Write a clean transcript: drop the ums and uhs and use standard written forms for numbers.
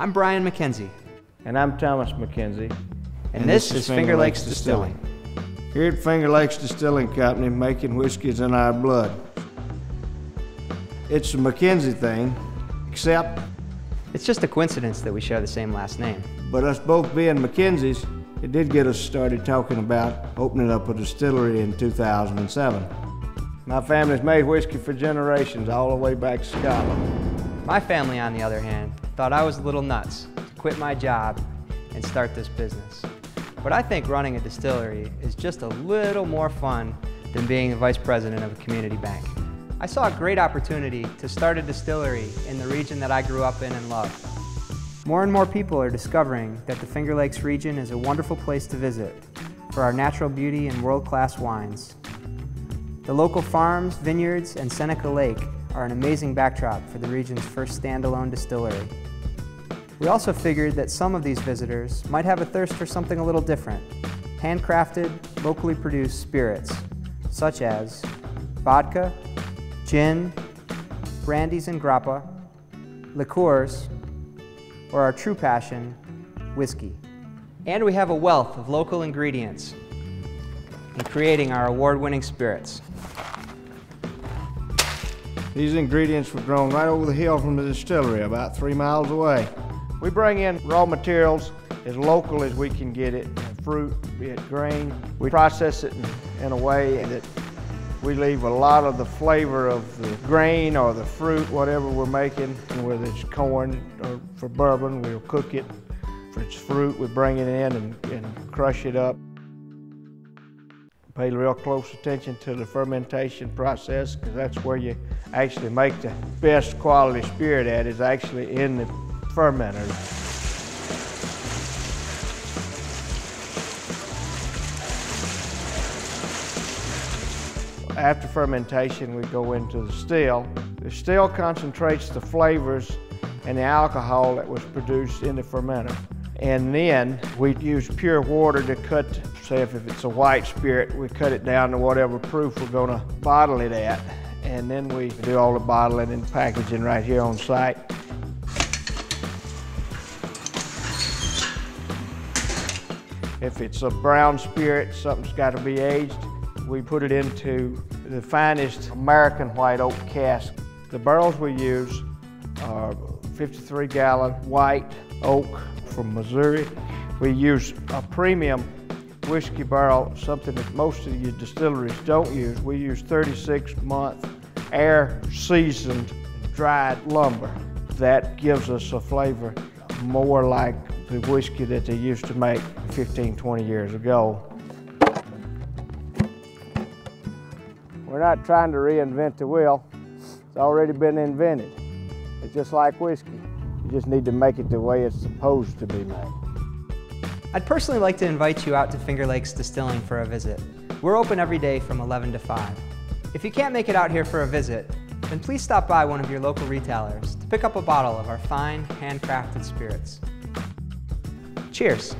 I'm Brian McKenzie. And I'm Thomas McKenzie. And this is Finger Lakes Distilling. Here at Finger Lakes Distilling Company, making whiskey is in our blood. It's a McKenzie thing, except... It's just a coincidence that we share the same last name. But us both being McKenzies, it did get us started talking about opening up a distillery in 2007. My family's made whiskey for generations, all the way back to Scotland. My family, on the other hand, thought I was a little nuts to quit my job and start this business. But I think running a distillery is just a little more fun than being the vice president of a community bank. I saw a great opportunity to start a distillery in the region that I grew up in and loved. More and more people are discovering that the Finger Lakes region is a wonderful place to visit for our natural beauty and world-class wines. The local farms, vineyards, and Seneca Lake are an amazing backdrop for the region's first standalone distillery. We also figured that some of these visitors might have a thirst for something a little different. Handcrafted, locally produced spirits, such as vodka, gin, brandies and grappa, liqueurs, or our true passion, whiskey. And we have a wealth of local ingredients in creating our award-winning spirits. These ingredients were grown right over the hill from the distillery, about 3 miles away. We bring in raw materials as local as we can get it, fruit, be it grain. We process it in a way that we leave a lot of the flavor of the grain or the fruit, whatever we're making, and whether it's corn or for bourbon, we'll cook it. If it's fruit, we bring it in and crush it up. Pay real close attention to the fermentation process, because that's where you actually make the best quality spirit at, is actually in the fermenter. After fermentation, we go into the still. The still concentrates the flavors and the alcohol that was produced in the fermenter. And then we use pure water to cut, say if it's a white spirit, we cut it down to whatever proof we're gonna bottle it at. And then we do all the bottling and packaging right here on site. If it's a brown spirit, something's got to be aged. We put it into the finest American white oak cask. The barrels we use are 53-gallon white oak from Missouri. We use a premium whiskey barrel, something that most of your distilleries don't use. We use 36-month air-seasoned dried lumber. That gives us a flavor more like the whiskey that they used to make 15, 20 years ago. We're not trying to reinvent the wheel. It's already been invented. It's just like whiskey. You just need to make it the way it's supposed to be made. I'd personally like to invite you out to Finger Lakes Distilling for a visit. We're open every day from 11 to 5. If you can't make it out here for a visit, then please stop by one of your local retailers to pick up a bottle of our fine, handcrafted spirits. Cheers.